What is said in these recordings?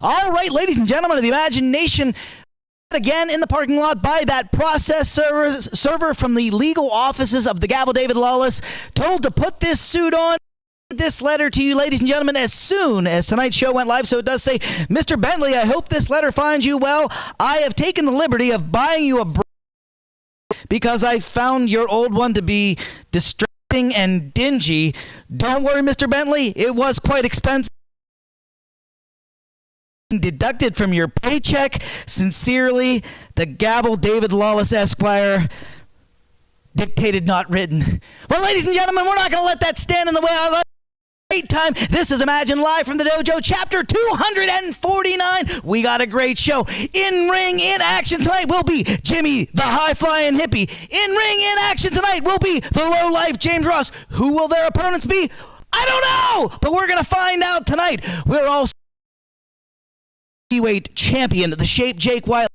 All right, ladies and gentlemen of the Imagination, again in the parking lot by that process server from the legal offices of the Gavel David Lawless, told to put this suit on. This letter to you, ladies and gentlemen, as soon as tonight's show went live. So it does say, Mr. Bentley, I hope this letter finds you well. I have taken the liberty of buying you a because I found your old one to be distracting and dingy. Don't worry, Mr. Bentley, it was quite expensive. Deducted from your paycheck. Sincerely, the Gavel David Lawless Esquire. Dictated, not written. Well, ladies and gentlemen, we're not going to let that stand in the way of a great time. This is Imagine Live from the Dojo, chapter 249. We got a great show. In ring, in action tonight will be Jimmy, the high-flying hippie. In ring, in action tonight will be the low-life James Ross. Who will their opponents be? I don't know, but we're going to find out tonight. We're all heavyweight champion, the Shape Jake Wiley.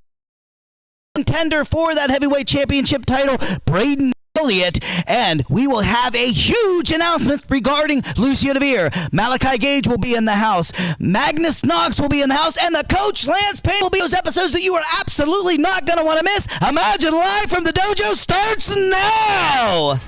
Contender for that heavyweight championship title, Braden Elliott, and we will have a huge announcement regarding Lucio DeVere. Malachi Gage will be in the house. Magnus Knox will be in the house, and the coach Lance Payne will be those episodes that you are absolutely not going to want to miss. Imagine Live from the Dojo starts now.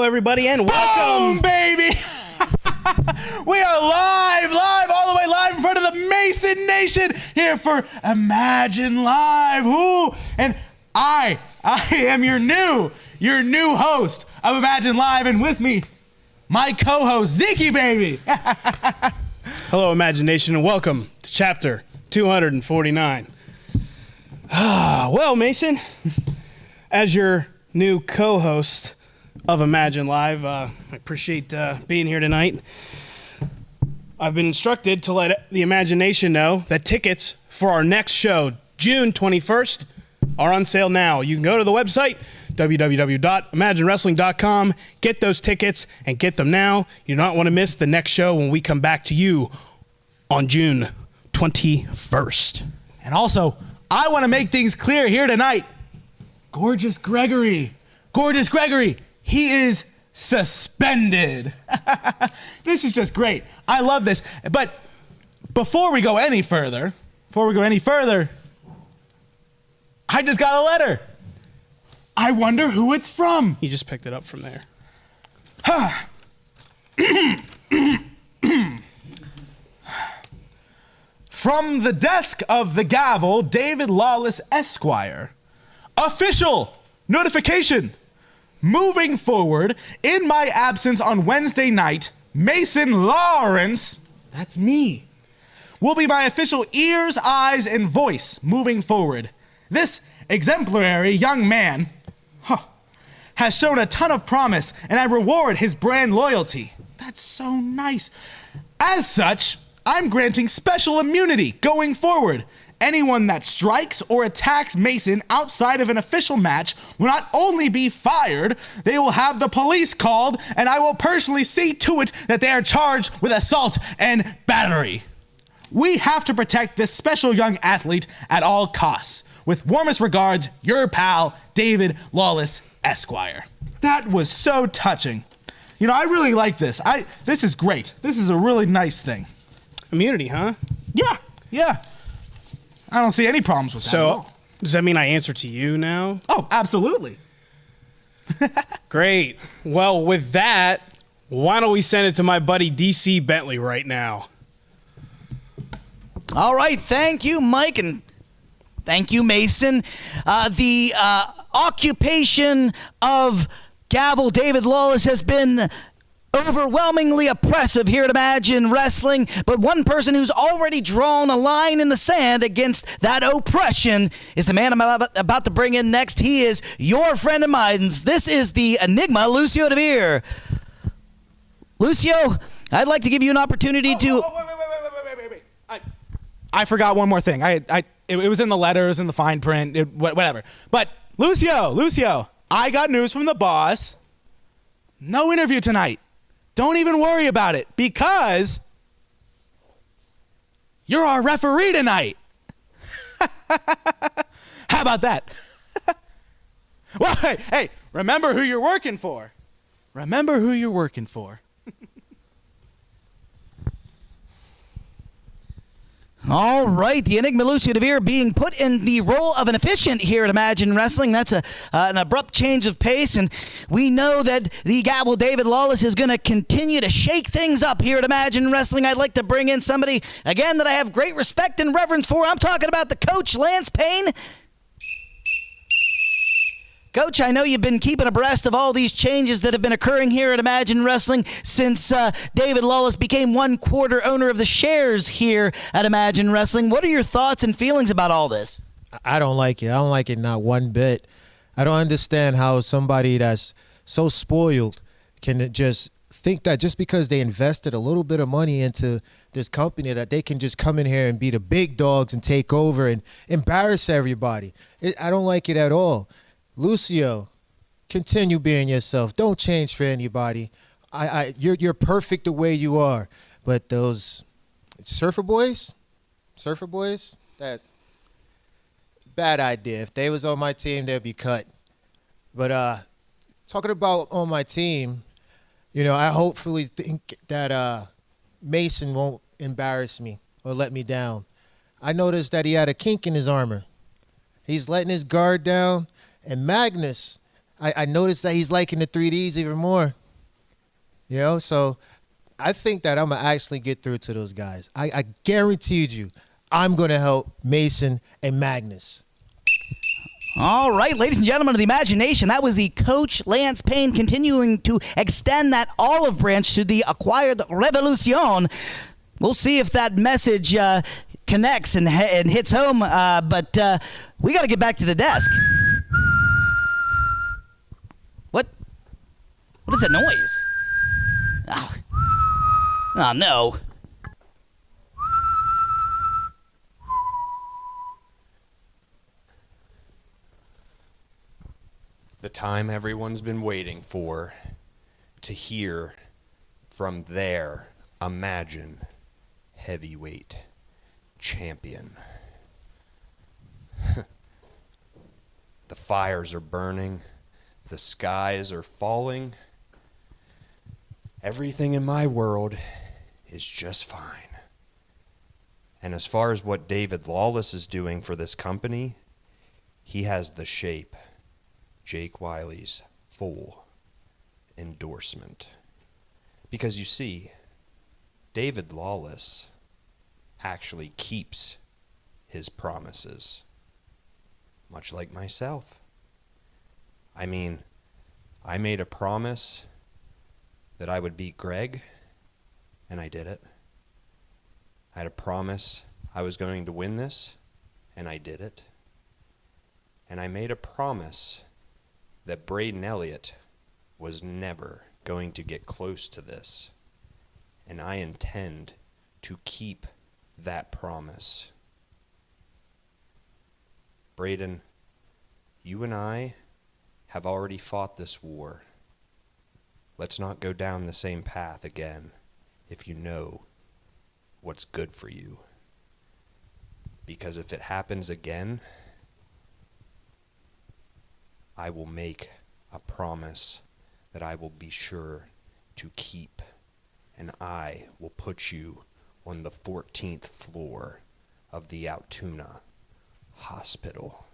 Everybody, and welcome, boom, baby. We are live, all the way live in front of the Mason Nation here for Imagine Live. Ooh, and I am your new host of Imagine Live, and with me, my co-host Zeke, baby. Hello, Imagination, and welcome to chapter 249. Well, Mason, as your new co-host of Imagine Live, I appreciate being here tonight. I've been instructed to let the Imagination know that tickets for our next show, June 21st, are on sale now. You can go to the website, www.imaginewrestling.com, get those tickets, and get them now. You do not want to miss the next show when we come back to you on June 21st. And also, I want to make things clear here tonight. Gorgeous Gregory, he is suspended. This is just great. I love this. But before we go any further, I just got a letter. I wonder who it's from. You just picked it up from there. From the desk of the Gavel, David Lawless Esquire. Official notification. Moving forward, in my absence on Wednesday night, Mason Lawrence, that's me, will be my official ears, eyes, and voice moving forward. This exemplary young man has shown a ton of promise, and I reward his brand loyalty. That's so nice. As such, I'm granting special immunity going forward. Anyone that strikes or attacks Mason outside of an official match will not only be fired, they will have the police called, and I will personally see to it that they are charged with assault and battery. We have to protect this special young athlete at all costs. With warmest regards, your pal, David Lawless, Esquire. That was so touching. You know, I really like this. This is great. This is a really nice thing. Immunity, huh? Yeah. I don't see any problems with that at So, all. does that mean I answer to you now? Oh, absolutely. Great. Well, with that, why don't we send it to my buddy DC Bentley right now? All right, thank you, Mike, and thank you, Mason. The occupation of Gavel David Lawless has been overwhelmingly oppressive here at Imagine Wrestling, but one person who's already drawn a line in the sand against that oppression is the man I'm about to bring in next. He is your friend of mine. This is the Enigma, Lucio DeVere. Lucio, I'd like to give you an opportunity to... Wait. I forgot one more thing. It was in the letters and the fine print, whatever. But Lucio, I got news from the boss. No interview tonight. Don't even worry about it because you're our referee tonight. How about that? Well, hey, remember who you're working for. Remember who you're working for. All right, the Enigma Lucio DeVere being put in the role of an officiant here at Imagine Wrestling. That's an abrupt change of pace, and we know that the Gavel David Lawless is going to continue to shake things up here at Imagine Wrestling. I'd like to bring in somebody, again, that I have great respect and reverence for. I'm talking about the coach, Lance Payne. Coach, I know you've been keeping abreast of all these changes that have been occurring here at Imagine Wrestling since David Lawless became 1/4 owner of the shares here at Imagine Wrestling. What are your thoughts and feelings about all this? I don't like it. I don't like it not one bit. I don't understand how somebody that's so spoiled can just think that just because they invested a little bit of money into this company that they can just come in here and be the big dogs and take over and embarrass everybody. I don't like it at all. Lucio, continue being yourself. Don't change for anybody. You're perfect the way you are. But those surfer boys, that bad idea. If they was on my team, they'd be cut. But talking about on my team, you know, I hopefully think that Mason won't embarrass me or let me down. I noticed that he had a kink in his armor. He's letting his guard down. And Magnus, I noticed that he's liking the 3Ds even more. You know, so I think that I'm going to actually get through to those guys. I guaranteed you I'm going to help Mason and Magnus. All right, ladies and gentlemen of the Imagination, that was the coach, Lance Payne, continuing to extend that olive branch to the acquired Revolucion. We'll see if that message connects and hits home, but we got to get back to the desk. What is that noise? Oh no. The time everyone's been waiting for to hear from their Imagine heavyweight champion. The fires are burning. The skies are falling. Everything in my world is just fine. And as far as what David Lawless is doing for this company, he has the shape, Jake Wiley's full endorsement. Because you see, David Lawless actually keeps his promises, much like myself. I mean, I made a promise that I would beat Greg, and I did it. I had a promise I was going to win this, and I did it. And I made a promise that Braden Elliott was never going to get close to this, and I intend to keep that promise. Braden, you and I have already fought this war. Let's not go down the same path again if you know what's good for you. Because if it happens again, I will make a promise that I will be sure to keep, and I will put you on the 14th floor of the Altoona Hospital.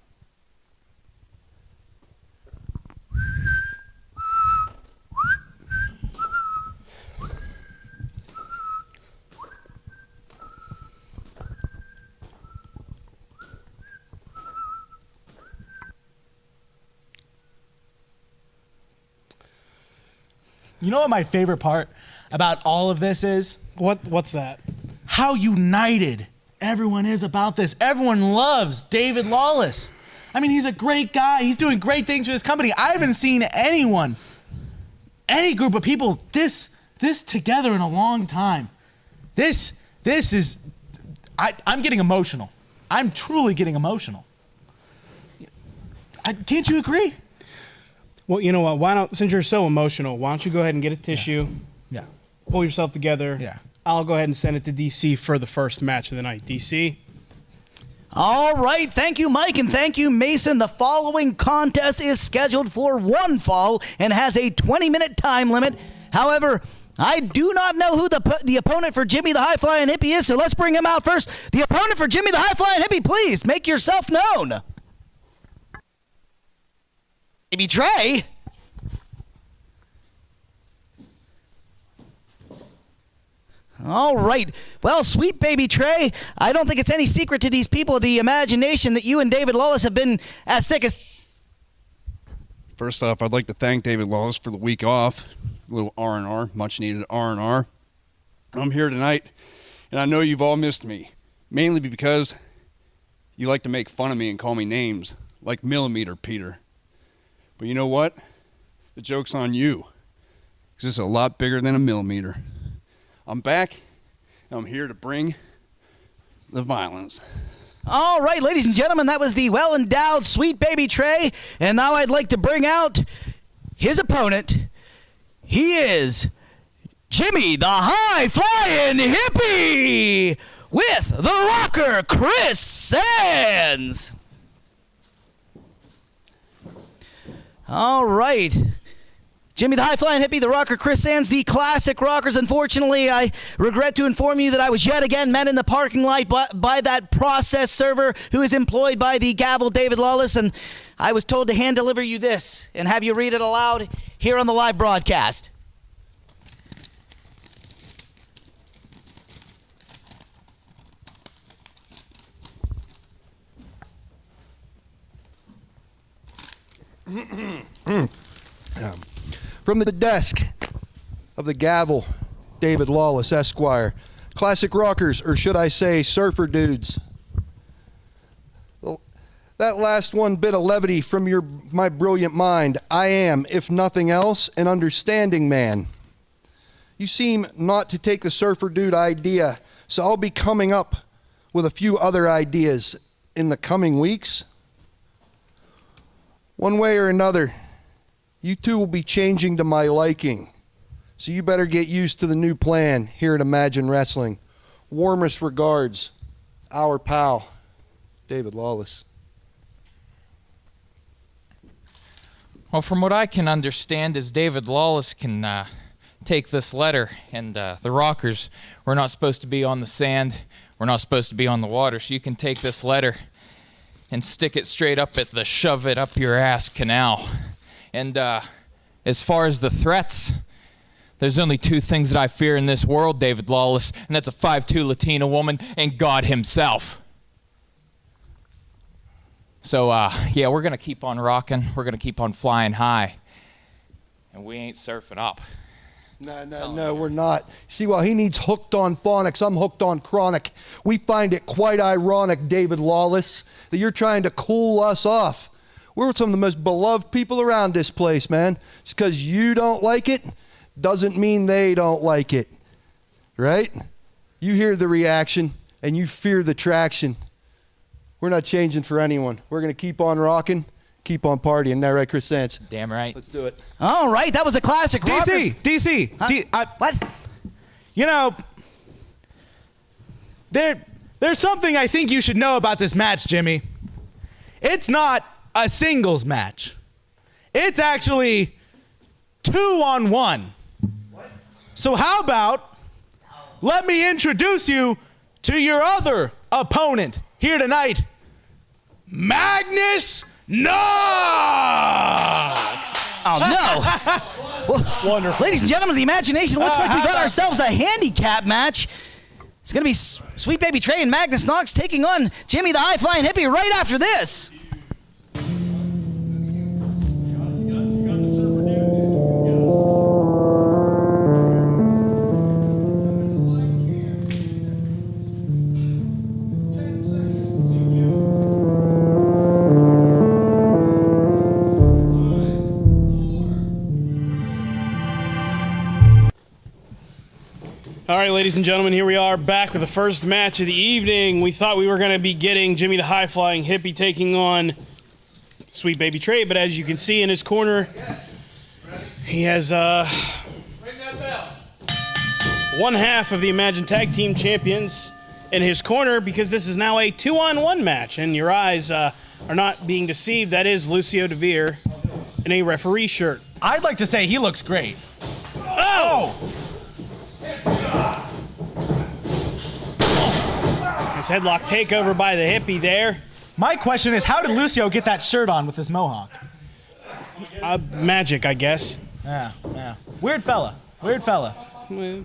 You know what my favorite part about all of this is? What's that? How united everyone is about this. Everyone loves David Lawless. I mean, he's a great guy. He's doing great things for this company. I haven't seen anyone, any group of people this together in a long time. This is, I'm getting emotional. I'm truly getting emotional. Can't you agree? Well, you know what? Why don't, since you're so emotional, why don't you go ahead and get a tissue, Yeah. pull yourself together. Yeah. I'll go ahead and send it to DC for the first match of the night. DC. All right, thank you, Mike, and thank you, Mason. The following contest is scheduled for one fall and has a 20-minute time limit. However, I do not know who the opponent for Jimmy the High Flying Hippie is, so let's bring him out first. The opponent for Jimmy the High Flying Hippie, please make yourself known. Baby Trey. All right. Well, sweet baby Trey, I don't think it's any secret to these people of the imagination that you and David Lawless have been as thick as... First off, I'd like to thank David Lawless for the week off. A little R&R, much needed R&R. I'm here tonight, and I know you've all missed me, mainly because you like to make fun of me and call me names, like Millimeter Peter. But you know what? The joke's on you, because it's a lot bigger than a millimeter. I'm back, and I'm here to bring the violence. All right, ladies and gentlemen, that was the well-endowed sweet baby Trey. And now I'd like to bring out his opponent. He is Jimmy the High Flying Hippie with the rocker Chris Sands. All right. Jimmy the High Flying Hippie, the rocker Chris Sands, the classic rockers. Unfortunately, I regret to inform you that I was yet again met in the parking lot by that process server who is employed by the Gavel David Lawless, and I was told to hand deliver you this and have you read it aloud here on the live broadcast. From the desk of the Gavel, David Lawless, Esquire. Classic rockers, or should I say surfer dudes. Well, that last one bit of levity from my brilliant mind. I am, if nothing else, an understanding man. You seem not to take the surfer dude idea, so I'll be coming up with a few other ideas in the coming weeks. One way or another, you two will be changing to my liking. So you better get used to the new plan here at Imagine Wrestling. Warmest regards, our pal, David Lawless. Well, from what I can understand is David Lawless can take this letter, and the rockers, we're not supposed to be on the sand, we're not supposed to be on the water, so you can take this letter and stick it straight up at the shove it up your ass canal. And as far as the threats, there's only two things that I fear in this world, David Lawless, and that's a 5'2" Latina woman and God himself. So, yeah, we're going to keep on rocking. We're going to keep on flying high. And we ain't surfing up. No, we're not. See, while he needs hooked on phonics, I'm hooked on chronic. We find it quite ironic, David Lawless, that you're trying to cool us off. We're some of the most beloved people around this place, man. Just because you don't like it doesn't mean they don't like it, right? You hear the reaction and you fear the traction. We're not changing for anyone. We're going to keep on rocking, keep on partying. Isn't that right, Chris Sands? Damn right. Let's do it. All right, that was a classic rockers. DC. Huh? What? You know, there's something I think you should know about this match, Jimmy. It's not a singles match. It's actually 2-on-1. So how about let me introduce you to your other opponent here tonight, Magnus Knox. Oh, no. Wonderful. Ladies and gentlemen, the imagination looks like we got ourselves a handicap match. It's going to be Sweet Baby Trey and Magnus Knox taking on Jimmy the High Flying Hippie right after this. All right, ladies and gentlemen, here we are back with the first match of the evening. We thought we were going to be getting Jimmy the High Flying Hippie taking on Sweet Baby Trey, but as you can see in his corner, he has one half of the Imagine Tag Team Champions in his corner because this is now a 2-on-1 match, and your eyes are not being deceived. That is Lucio DeVere in a referee shirt. I'd like to say he looks great. Oh! His headlock takeover by the hippie there. My question is, how did Lucio get that shirt on with his mohawk? Magic, I guess. Yeah. Weird fella. We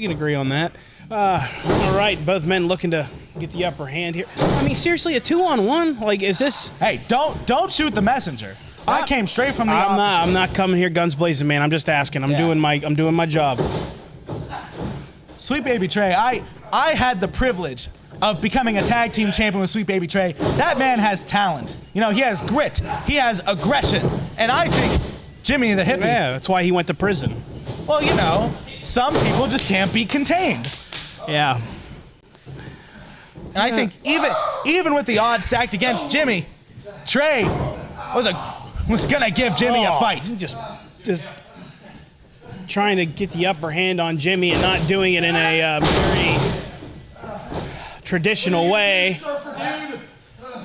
can agree on that. All right, both men looking to get the upper hand here. I mean, seriously, a 2-on-1? Like, is this... Hey, don't shoot the messenger. I came straight from the office. I'm not coming here guns blazing, man. I'm just asking. I'm doing my job. Sweet Baby Trey, I had the privilege of becoming a tag team champion with Sweet Baby Trey. That man has talent. You know, he has grit. He has aggression. And I think Jimmy the Hippie... Yeah, that's why he went to prison. Well, you know, some people just can't be contained. Yeah. And I think even with the odds stacked against Jimmy, Trey was gonna give Jimmy a fight. Just trying to get the upper hand on Jimmy and not doing it in a very traditional way.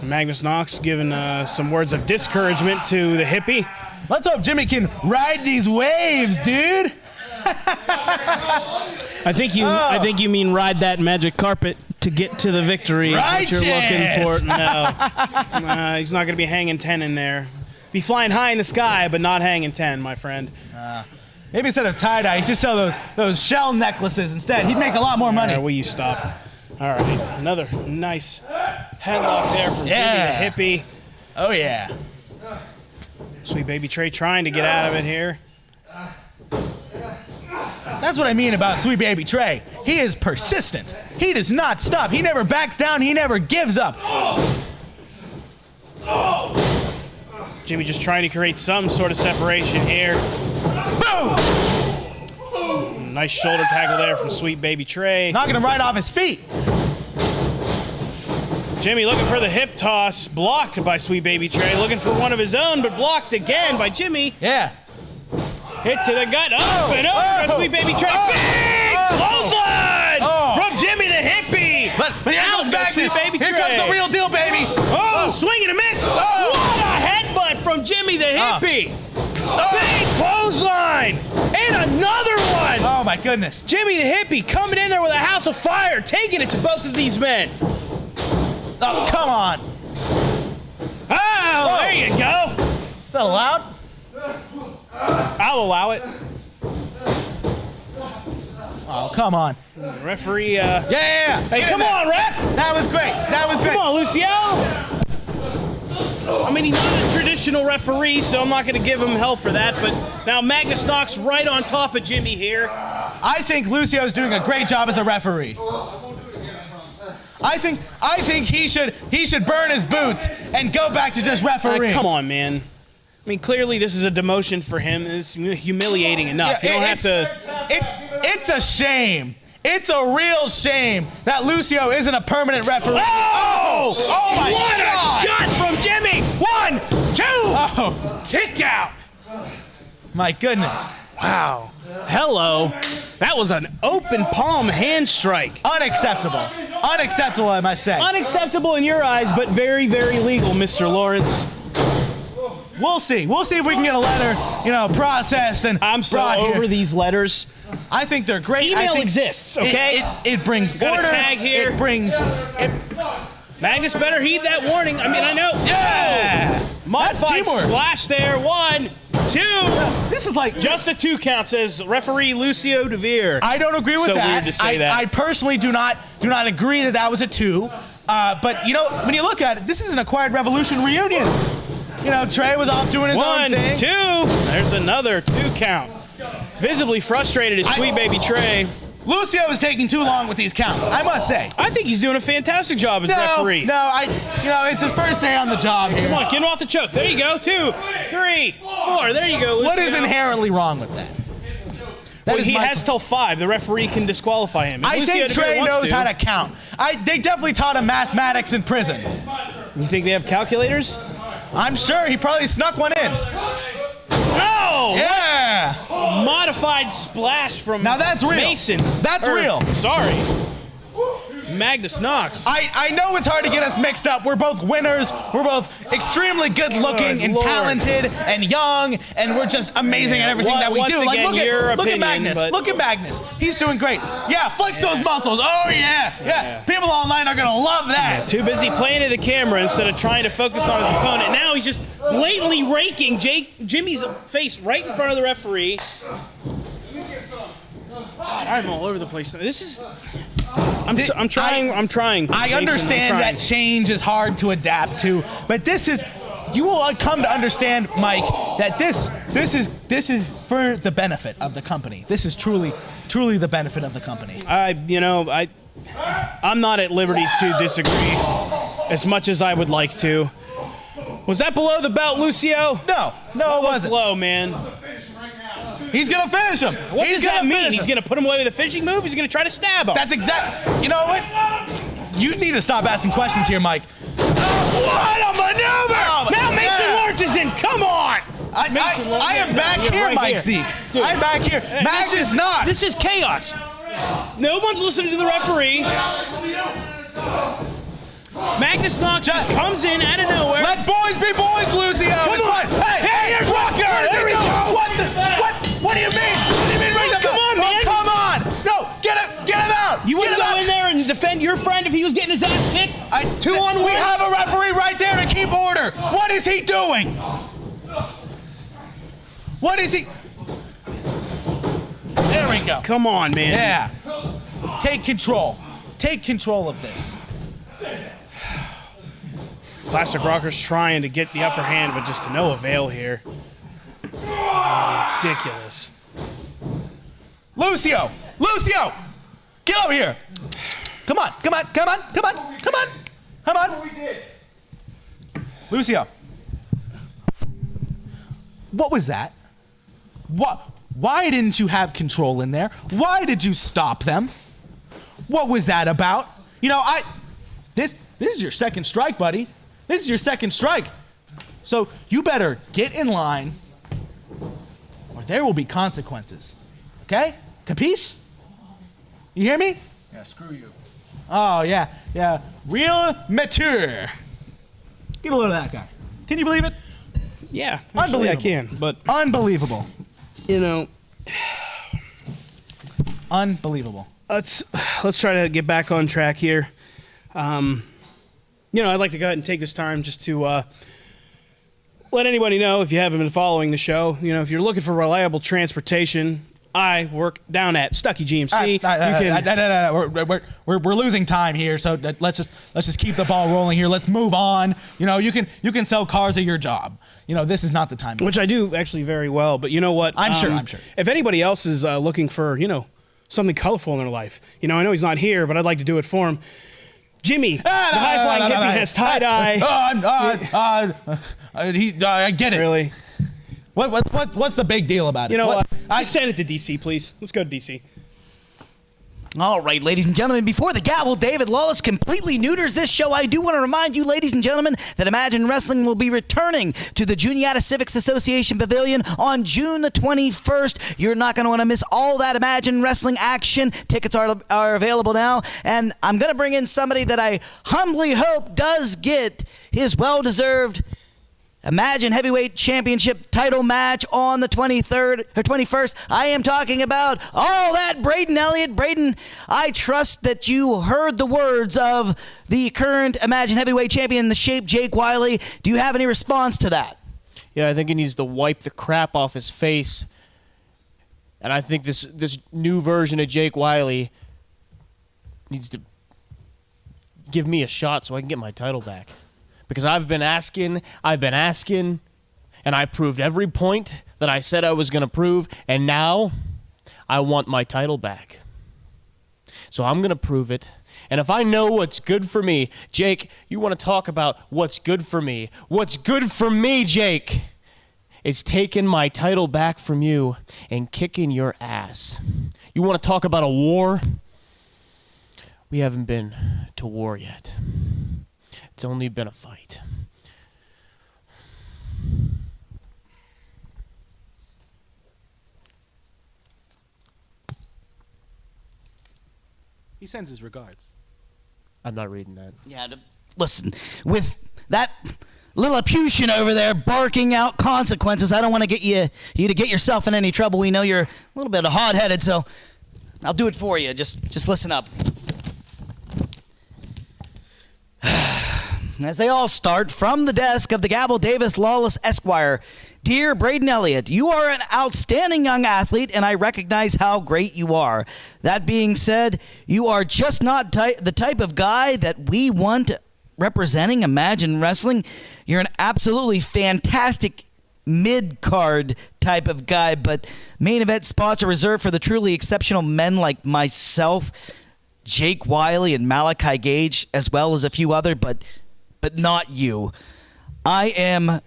Magnus Knox giving some words of discouragement to the hippie. Let's hope Jimmy can ride these waves, dude. I think you mean ride that magic carpet to get to the victory that you're looking for. No, he's not going to be hanging 10 in there. Be flying high in the sky, but not hanging 10, my friend. Maybe instead of tie-dye, he should sell those shell necklaces instead. He'd make a lot more money. Will you stop? All right, another nice headlock there from Jimmy the hippie. Oh, yeah. Sweet Baby Trey trying to get out of it here. That's what I mean about Sweet Baby Trey. He is persistent. He does not stop. He never backs down. He never gives up. Jimmy just trying to create some sort of separation here. Boom! Nice shoulder tackle there from Sweet Baby Trey. Knocking him right off his feet. Jimmy looking for the hip toss, blocked by Sweet Baby Trey. Looking for one of his own, but blocked again by Jimmy. Yeah. Hit to the gut, up and over to Sweet Baby Trey. Big clothesline from Jimmy the hippie. But here comes Magnus. Baby Here Trey. comes the real deal, baby. Swing and a miss. What a headbutt from Jimmy the hippie. Big clothesline. And another one. Oh, my goodness. Jimmy the hippie coming in there with a house of fire, taking it to both of these men. Oh, come on. Oh, there you go. Is that allowed? I'll allow it. Oh, come on. Referee, Yeah. Hey, come on, ref! That was great. Come on, Lucio! I mean, he's not a traditional referee, so I'm not going to give him hell for that, but now Magnus Knox right on top of Jimmy here. I think Lucio's doing a great job as a referee. I think he should burn his boots and go back to just refereeing. Come on, man. I mean, clearly this is a demotion for him. It's humiliating enough. You don't have to... It's a shame. It's a real shame that Lucio isn't a permanent referee. Oh my God! What a shot from Jimmy! 1, 2! Oh. Kick out! My goodness. Wow. Hello. That was an open palm hand strike. Unacceptable. Unacceptable, I must say. Unacceptable in your eyes, but very, very legal, Mr. Lawrence. we'll see. We'll see if we can get a letter, processed and I'm so brought over here. these letters. I think they're great. I Email think exists, okay? It brings Got a order. tag here. It brings. Magnus better heed that warning. I know. Yeah. That's Modified teamwork. splash there. 1, 2. This is like Just a 2 count, says referee Lucio DeVere. I don't agree with So that. weird to say that. I personally do not agree that was a 2. But when you look at it, this is an Acquired Revolution reunion. Trey was off doing his own 1, thing. 2. There's another 2 count. Visibly frustrated is sweet baby Trey. Lucio is taking too long with these counts, I must say. I think he's doing a fantastic job as referee. It's his first day on the job here. Come on, get him off the choke. There you go. 2, 3, 4. There you go, Lucio. What is inherently wrong with that? Well, is he my- has till 5. The referee can disqualify him. If I Lucio think DeVere Trey wants knows how to count. They definitely taught him mathematics in prison. You think they have calculators? I'm sure he probably snuck one in. No! Yeah! Modified splash from Now that's real. Mason. That's real. Sorry. Magnus Knox. I know it's hard to get us mixed up. We're both winners. We're both extremely good looking Good and Lord. talented and young, and we're just amazing at everything that we Once do. again, your look opinion, at Magnus. but- Look at Magnus. He's doing great. Yeah, flex those muscles. Oh yeah. People online are gonna love that. Too busy playing to the camera instead of trying to focus on his opponent. Now he's just blatantly raking Jimmy's face right in front of the referee. God, I'm all over the place. This is. I'm trying. I Mason, understand I'm trying. that change is hard to adapt to, but this is. You will come to understand, Mike, that this is for the benefit of the company. This is truly the benefit of the company. I'm not at liberty to disagree as much as I would like to. Was that below the belt, Lucio? No, it wasn't. Low, man. He's gonna finish him. What does that mean? finish He's him. going to put him away with a fishing move? He's going to try to stab him. That's exact. You know what? You need to stop asking questions here, Mike. What a maneuver! Now Mason Lawrence is in. Come on! I am back here, right Mike here. Zeke. I'm back here. Magnus Knox. This is chaos. No one's listening to the referee. Magnus Knox just comes in out of nowhere. Let boys be boys, Lucio. It's on. fine. Hey, here's Walker. There we go. What do you mean? What do you mean? Ring the Come bell? on, man. Come on. No, get him out. You Get wouldn't him go out. in there and defend your friend if he was getting his ass kicked? 2-on-1? We have a referee right there to keep order. What is he doing? What is he? There we go. Come on, man. Yeah. Take control. Take control of this. Classic Rockers trying to get the upper hand, but just to no avail here. Ridiculous. Lucio! Get over here! Come on! Lucio. What was that? Why didn't you have control in there? Why did you stop them? What was that about? This is your second strike, buddy. This is your second strike. So you better get in line or there will be consequences. Okay? Capiche? You hear me? Yeah, screw you. Oh, yeah. Real mature. Get a load of that guy. Can you believe it? Yeah, actually I Unbelievable. can, but Unbelievable. Unbelievable. let's try to get back on track here. I'd like to go ahead and take this time just to let anybody know, if you haven't been following the show, if you're looking for reliable transportation, I work down at Stuckey GMC. No. We're losing time here, so let's just keep the ball rolling here. Let's move on. You can sell cars at your job. This is not the time. Which I do actually very well, but you know what? I'm sure. If anybody else is looking for, something colorful in their life, I know he's not here, but I'd like to do it for him. Jimmy, the high-flying hippie has tie-dye. I get it. Really? What's the big deal about it? You know what? I send it to DC, please. Let's go to DC. All right, ladies and gentlemen, before the gavel David Lawless completely neuters this show, I do want to remind you, ladies and gentlemen, that Imagine Wrestling will be returning to the Juniata Civics Association Pavilion on June the 21st. You're not going to want to miss all that Imagine Wrestling action. Tickets are available now, and I'm going to bring in somebody that I humbly hope does get his well-deserved Imagine Heavyweight Championship title match on the 23rd or 21st. I am talking about all that Braden Elliott. Braden, I trust that you heard the words of the current Imagine Heavyweight Champion, the Shape, Jake Wiley. Do you have any response to that? Yeah, I think he needs to wipe the crap off his face. And I think this new version of Jake Wiley needs to give me a shot so I can get my title back. Because I've been asking, and I proved every point that I said I was going to prove, and now I want my title back. So I'm going to prove it. And if I know what's good for me, Jake, you want to talk about what's good for me. What's good for me, Jake, is taking my title back from you and kicking your ass. You want to talk about a war? We haven't been to war yet. It's only been a fight. He sends his regards. I'm not reading that. Yeah, listen, with that Lilliputian over there barking out consequences, I don't want to get you to get yourself in any trouble. We know you're a little bit hot-headed, so I'll do it for you. Just listen up. As they all start, from the desk of the Gavel David Lawless Esquire, dear Braden Elliott, you are an outstanding young athlete, and I recognize how great you are. That being said, you are just not the type of guy that we want representing Imagine Wrestling. You're an absolutely fantastic mid-card type of guy, but main event spots are reserved for the truly exceptional men like myself, Jake Wiley, and Malachi Gage, as well as a few other, but not you. I am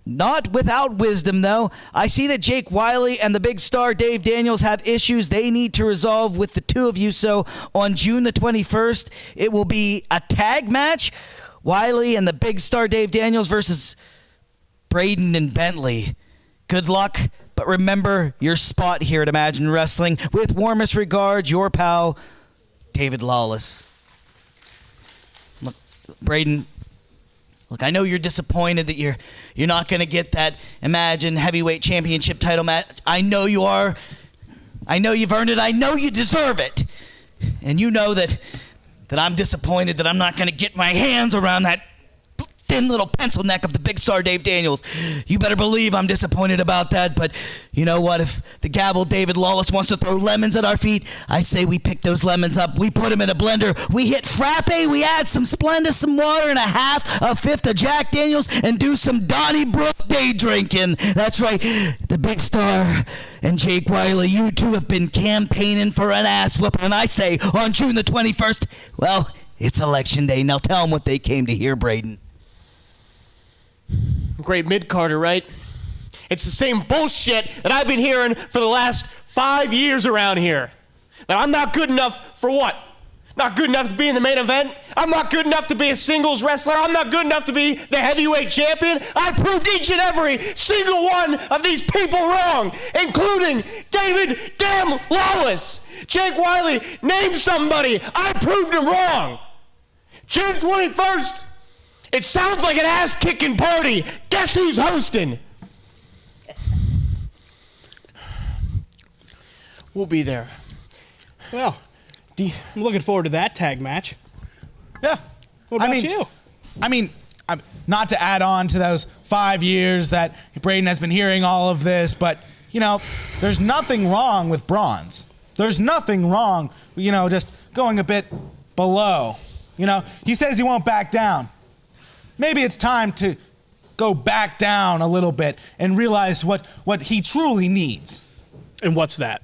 not without wisdom, though. I see that Jake Wiley and the big star Dave Daniels have issues they need to resolve with the two of you, so on June the 21st, it will be a tag match, Wiley and the big star Dave Daniels versus Braden and Bentley. Good luck, but remember your spot here at Imagine Wrestling. With warmest regards, your pal, David Lawless. Look, Braden, look, I know you're disappointed that you're not going to get that Imagine Heavyweight Championship title match. I know you are. I know you've earned it. I know you deserve it. And you know that I'm disappointed that I'm not going to get my hands around that thin little pencil neck of the big star Dave Daniels. You better believe I'm disappointed about that, but you know what? If the Gavel David Lawless wants to throw lemons at our feet, I say we pick those lemons up, we put them in a blender, we hit frappe, we add some Splenda, some water, and a fifth of Jack Daniels, and do some Donnybrook day drinking. That's right, the big star and Jake Wiley, you two have been campaigning for an ass whooping, and I say on June the 21st, well, it's election day. Now tell them what they came to hear, Braden. Great mid-carder, right? It's the same bullshit that I've been hearing for the last 5 years around here. That I'm not good enough for what? Not good enough to be in the main event? I'm not good enough to be a singles wrestler? I'm not good enough to be the heavyweight champion? I proved each and every single one of these people wrong, including David damn Lawless. Jake Wiley, name somebody. I proved him wrong. June 21st. It sounds like an ass-kicking party. Guess who's hosting? We'll be there. Well, I'm looking forward to that tag match. Yeah. What about you? I mean, not to add on to those 5 years that Braden has been hearing all of this, but, you know, there's nothing wrong with bronze. There's nothing wrong, you know, just going a bit below. You know, he says he won't back down. Maybe it's time to go back down a little bit and realize what he truly needs. And what's that?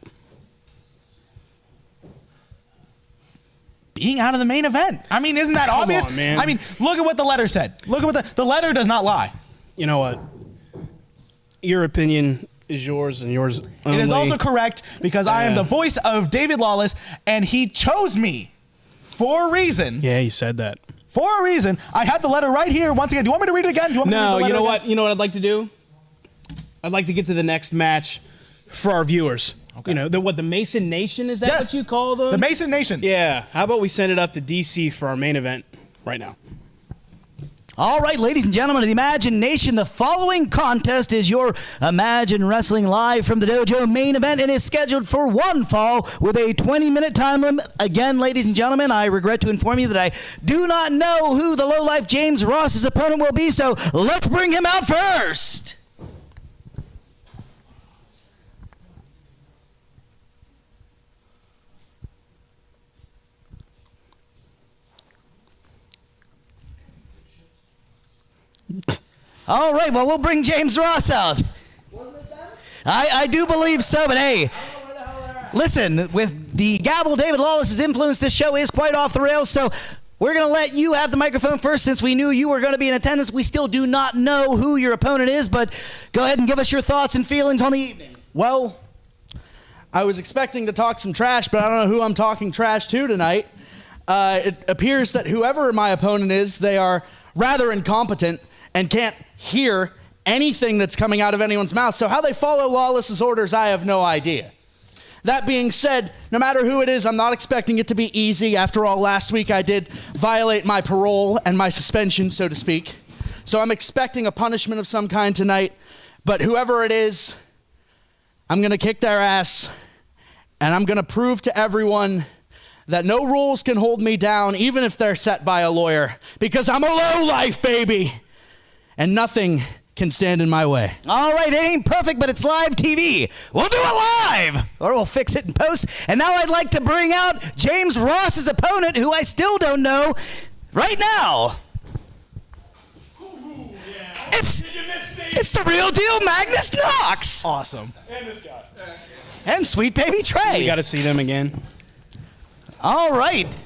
Being out of the main event. I mean, isn't that obvious? Come on, man. I mean, look at what the letter said. Look at what the letter does not lie. You know what? Your opinion is yours and yours only. It is also correct because I am the voice of David Lawless, and he chose me for a reason. Yeah, you said that. For a reason. I have the letter right here. Once again, do you want me to read it again? Do you want me to read the letter you know again? what? You know what I'd like to do? I'd like to get to the next match for our viewers. Okay. You know, the Mason Nation, is that Yes. what you call them? The Mason Nation. Yeah. How about we send it up to DC for our main event right now? All right, ladies and gentlemen of the Imagine Nation, the following contest is your Imagine Wrestling Live from the Dojo main event and is scheduled for one fall with a 20-minute time limit. Again, ladies and gentlemen, I regret to inform you that I do not know who the lowlife James Ross's opponent will be, so let's bring him out first. All right, well, we'll bring James Ross out. Wasn't it them? I do believe so, but hey, listen, with the gavel David Lawless's influence, this show is quite off the rails, so we're going to let you have the microphone first since we knew you were going to be in attendance. We still do not know who your opponent is, but go ahead and give us your thoughts and feelings on the evening. Well, I was expecting to talk some trash, but I don't know who I'm talking trash to tonight. It appears that whoever my opponent is, they are rather incompetent and can't hear anything that's coming out of anyone's mouth. So how they follow Lawless's orders, I have no idea. That being said, no matter who it is, I'm not expecting it to be easy. After all, last week I did violate my parole and my suspension, so to speak. So I'm expecting a punishment of some kind tonight. But whoever it is, I'm going to kick their ass, and I'm going to prove to everyone that no rules can hold me down, even if they're set by a lawyer, because I'm a lowlife, baby. And nothing can stand in my way. All right, it ain't perfect, but it's live TV. We'll do it live, or we'll fix it in post. And now I'd like to bring out James Ross's opponent, who I still don't know, right now. It's the real deal, Magnus Knox. Awesome. And Sweet Baby Trey. We got to see them again. All right.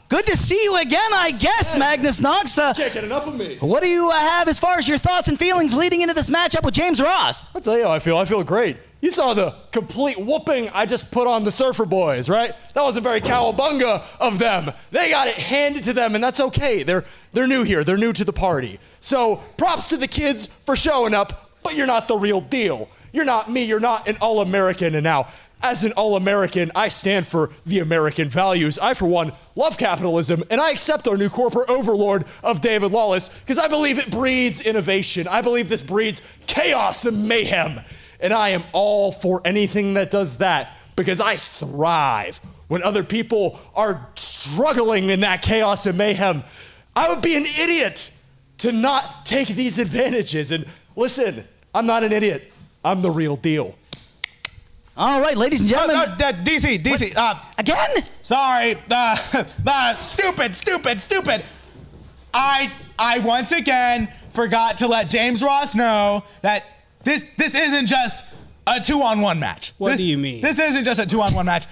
Good to see you again, I guess, Magnus Knox. Can't get enough of me. What do you have as far as your thoughts and feelings leading into this matchup with James Ross? I'll tell you how I feel. I feel great. You saw the complete whooping I just put on the Surfer Boys, right? That wasn't very cowabunga of them. They got it handed to them, and that's okay. They're new here. They're new to the party. So props to the kids for showing up, but you're not the real deal. You're not me. You're not an All-American. And now, as an All-American, I stand for the American values. I, for one, love capitalism, and I accept our new corporate overlord of David Lawless because I believe it breeds innovation. I believe this breeds chaos and mayhem, and I am all for anything that does that because I thrive when other people are struggling in that chaos and mayhem. I would be an idiot to not take these advantages. And listen, I'm not an idiot. I'm the real deal. All right, ladies and gentlemen. DC. Again? Sorry. Stupid. I once again forgot to let James Ross know that this isn't just a 2-on-1 match. What do you mean? This isn't just a 2-on-1 match.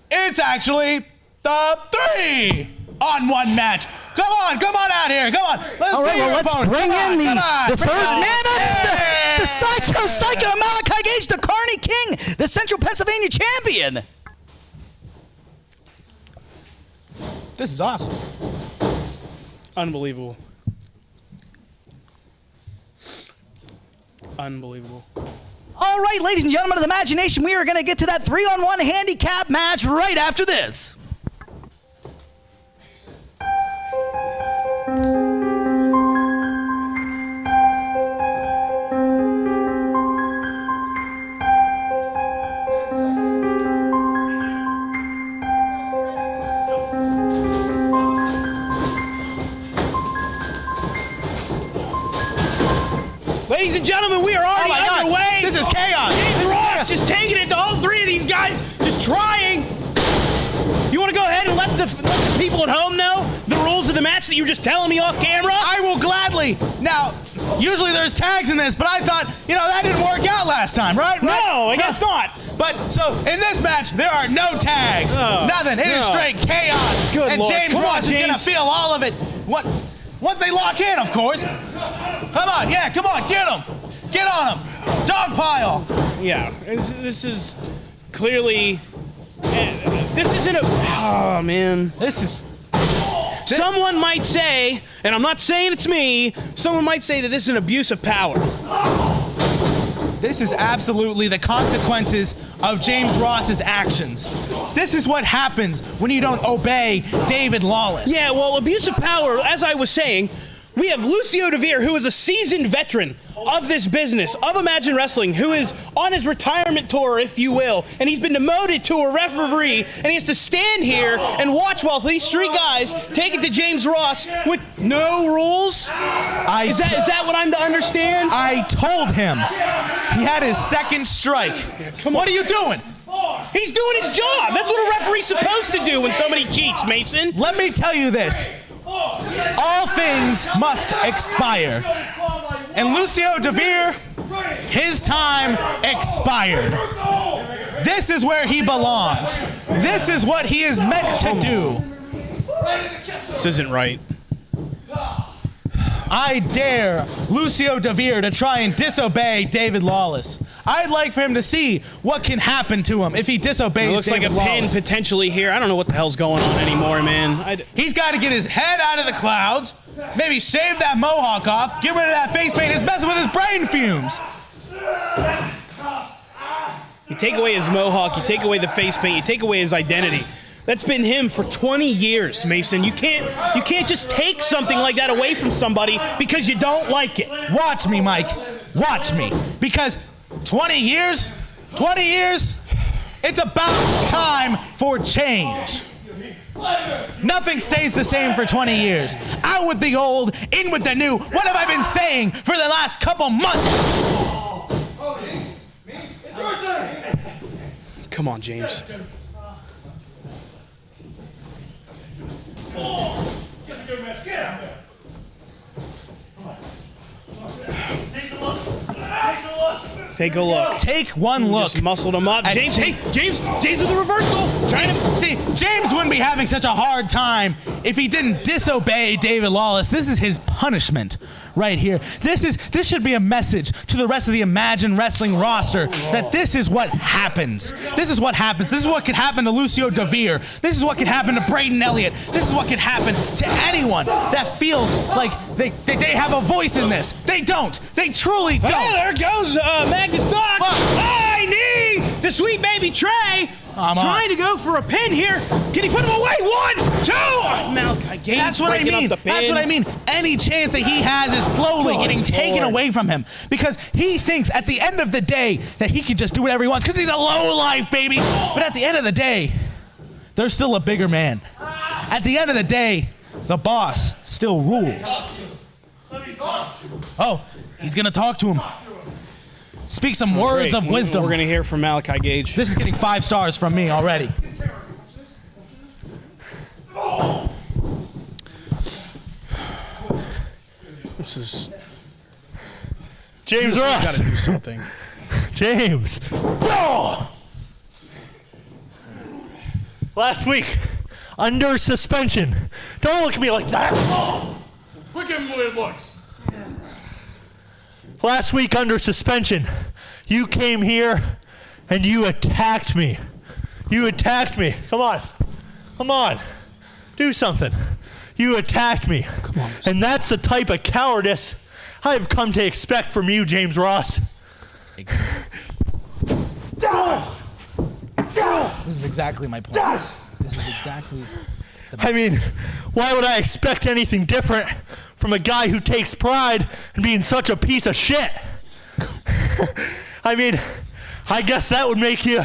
It's actually the 3-on-1 match. Come on out here. Come on. Let's All right, see your well, let's opponent. bring in the Bring third on. man. That's the Sideshow Psycho Malachi Gage, the Carney King, the Central Pennsylvania champion. This is awesome. Unbelievable. Unbelievable. All right, ladies and gentlemen of the Imagination, we are going to get to that 3-on-1 handicap match right after this. Ladies and gentlemen, we are already underway. This is chaos. James Ross just taking it to all three of these guys, just trying. You want to go ahead and let the people at home know the rules of the match that you were just telling me off camera? I will gladly. Now, usually there's tags in this, but I thought, that didn't work out last time, right? No, I guess not. But, so, in this match, there are no tags. Nothing. It is straight chaos. Good and Lord. James Come on, Ross is going to James. feel all of it. Once they lock in, of course. Come on, get him. Get on him. Dog pile. Yeah, this is clearly. This isn't a. Oh, man. Someone might say, and I'm not saying it's me, someone might say that this is an abuse of power. This is absolutely the consequences of James Ross's actions. This is what happens when you don't obey David Lawless. Yeah, well, abuse of power, as I was saying, We have Lucio DeVere, who is a seasoned veteran of this business, of Imagine Wrestling, who is on his retirement tour, if you will, and he's been demoted to a referee, and he has to stand here and watch while these three guys take it to James Ross with no rules? Is that what I'm to understand? I told him he had his second strike. What are you doing? He's doing his job. That's what a referee's supposed to do when somebody cheats, Mason. Let me tell you this. All things must expire. And Lucio DeVere, his time expired. This is where he belongs. This is what he is meant to do. This isn't right. I dare Lucio DeVere to try and disobey David Lawless. I'd like for him to see what can happen to him if he disobeys It looks David like a pin Lawless. potentially here. I don't know what the hell's going on anymore, man. He's got to get his head out of the clouds, maybe shave that mohawk off, get rid of that face paint. It's messing with his brain fumes. You take away his mohawk, you take away the face paint, you take away his identity. That's been him for 20 years, Mason. You can't just take something like that away from somebody because you don't like it. Watch me, Mike. Watch me. Because 20 years, it's about time for change. Nothing stays the same for 20 years. Out with the old, in with the new. What have I been saying for the last couple months? Come on, James. Take a look. Take one look. Just muscled him up. James with the reversal. See, James wouldn't be having such a hard time if he didn't disobey David Lawless. This is his punishment right here. This should be a message to the rest of the Imagine Wrestling roster that this is what happens. This is what happens. This is what could happen to Lucio DeVere. This is what could happen to Braden Elliott. This is what could happen to anyone that feels like they have a voice in this. They don't. They truly don't. Oh, there goes Magnus Knox. High knee to sweet baby Trey. Trying to go for a pin here. Can he put him away? 1, 2. Malachi Gaines. That's what I mean. That's what I mean. Any chance that he has is slowly getting taken away from him because he thinks at the end of the day that he can just do whatever he wants because he's a low life, baby. But at the end of the day, there's still a bigger man. At the end of the day, the boss still rules. Oh, he's going to talk to him. Speak some words of wisdom. We're going to hear from Malachi Gage. This is getting 5 stars from me already. This is James Ross. Got to do something. James. Oh! Last week, under suspension. Don't look at me like that. Quick him with looks. Last week, under suspension, you came here and you attacked me. You attacked me. Come on. Come on. Do something. You attacked me. Come on. And that's the type of cowardice I've come to expect from you, James Ross. This is exactly my point. This is exactly. I mean, why would I expect anything different from a guy who takes pride in being such a piece of shit? I mean, I guess that would make you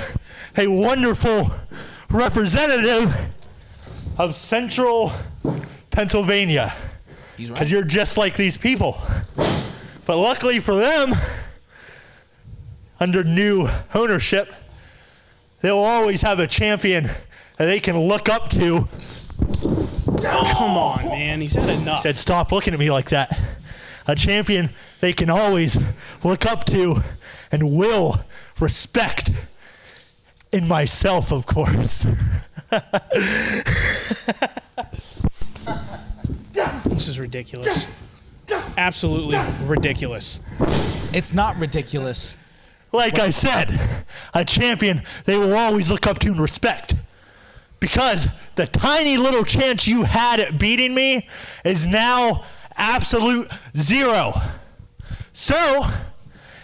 a wonderful representative of Central Pennsylvania. He's right. Because you're just like these people. But luckily for them, under new ownership, they'll always have a champion that they can look up to. Come on, man. He's had enough. Said, stop looking at me like that. A champion they can always look up to and will respect in myself, of course. This is ridiculous. Absolutely ridiculous. It's not ridiculous. Like I said, a champion they will always look up to and respect. Because the tiny little chance you had at beating me is now absolute zero. So,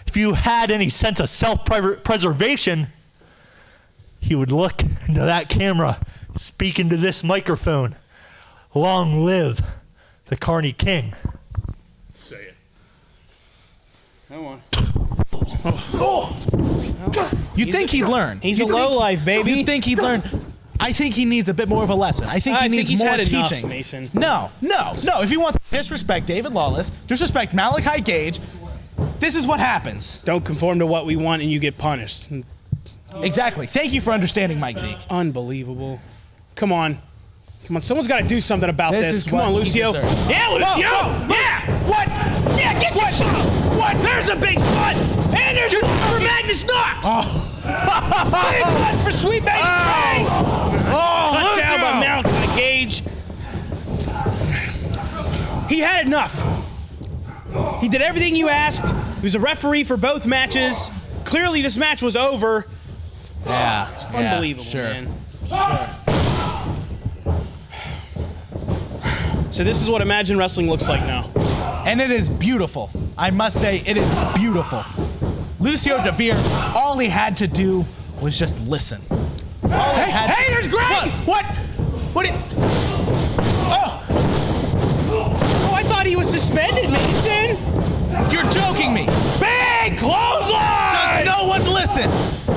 if you had any sense of self-preservation, you would look into that camera, speak into this microphone. Long live the Carney King. Say it. Come on. You'd think he'd learn. He's You'd a think- lowlife, baby. You'd think he'd learn. I think he needs a bit more of a lesson. I think he needs he's more had enough, teachings. Mason. No. If he wants to disrespect David Lawless, disrespect Malachi Gage, this is what happens. Don't conform to what we want and you get punished. Exactly. Thank you for understanding, Mike Zeke. Unbelievable. Come on. Someone's got to do something about This this. is Come what on, he Lucio. deserves. Yeah, Lucio. Whoa. Yeah. What? Yeah, get your shot. What? There's a big punt. And there's one for Magnus Knox. Big punt for Sweet Baby Ray. Touchdown by Malachi Gage. He had enough. He did everything you asked. He was a referee for both matches. Clearly, this match was over. Yeah. Unbelievable, sure. man. So this is what Imagine Wrestling looks like now. And it is beautiful. I must say, it is beautiful. Lucio DeVere, all he had to do was just listen. Hey, there's Greg! What? Oh, I thought he was suspended, Mason. You're joking me. Big clothesline! Does no one listen?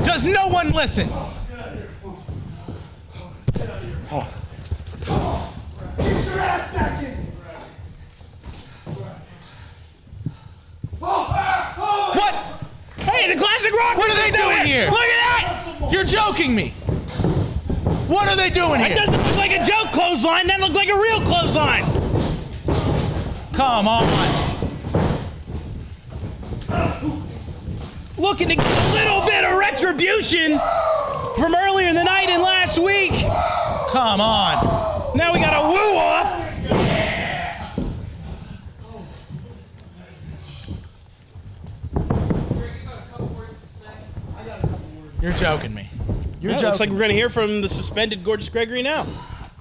Does no one listen? What? Hey, the Classic Rock! What are they doing here? Look at that! You're joking me. What are they doing That here? doesn't look like a joke clothesline. That looks like a real clothesline. Come on. Looking to get a little bit of retribution from earlier in the night and last week. Come on. Now we got a woo off. You're joking me. You're Yeah, joking. looks like we're going to hear from the suspended Gorgeous Gregory now.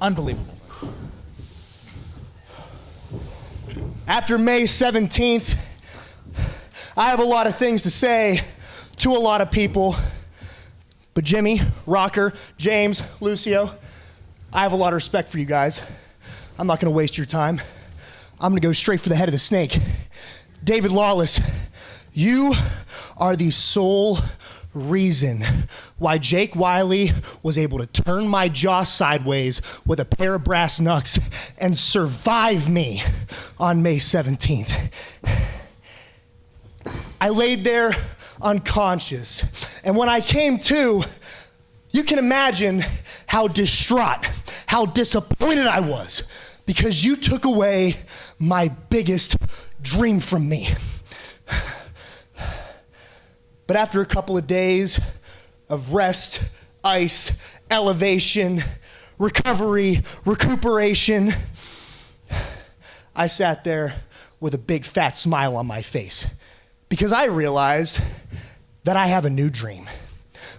Unbelievable. After May 17th, I have a lot of things to say to a lot of people. But Jimmy, Rocker, James, Lucio, I have a lot of respect for you guys. I'm not going to waste your time. I'm going to go straight for the head of the snake. David Lawless, you are the sole reason why Jake Wiley was able to turn my jaw sideways with a pair of brass knucks and survive me on May 17th. I laid there unconscious, and when I came to, you can imagine how distraught, how disappointed I was, because you took away my biggest dream from me. But after a couple of days of rest, ice, elevation, recovery, recuperation, I sat there with a big fat smile on my face because I realized that I have a new dream.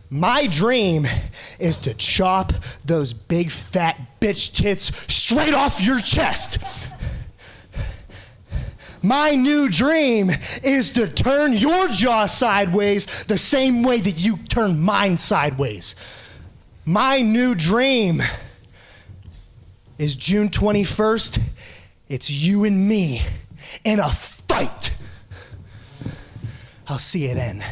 My dream is to chop those big fat bitch tits straight off your chest. My new dream is to turn your jaw sideways the same way that you turn mine sideways. My new dream is June 21st. It's you and me in a fight. I'll see you then.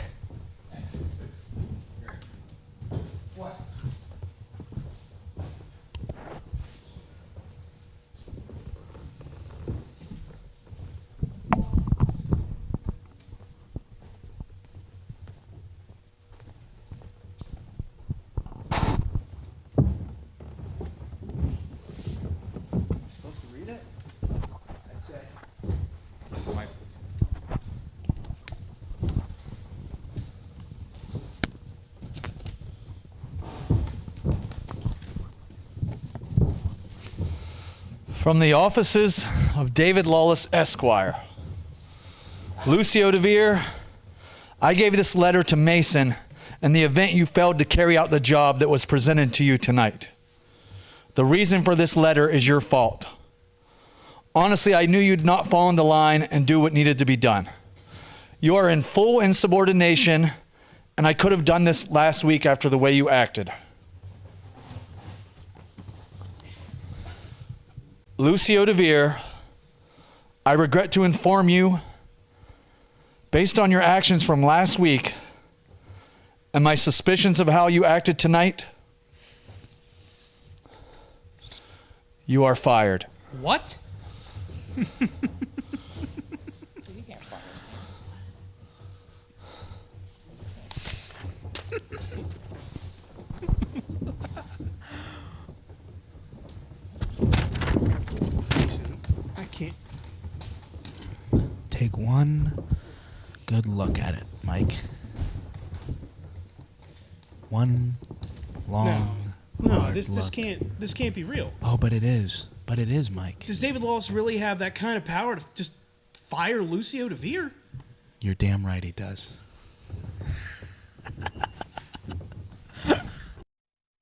From the offices of David Lawless, Esquire. Lucio DeVere, I gave this letter to Mason in the event you failed to carry out the job that was presented to you tonight. The reason for this letter is your fault. Honestly, I knew you'd not fall into line and do what needed to be done. You are in full insubordination, and I could have done this last week after the way you acted. Lucio DeVere, I regret to inform you, based on your actions from last week and my suspicions of how you acted tonight, you are fired. What? I can't. Take one good look at it, Mike. One long, No, hard this look. can't be real. Oh, but it is. But it is, Mike. Does David Lawless really have that kind of power to just fire Lucio DeVere? You're damn right he does.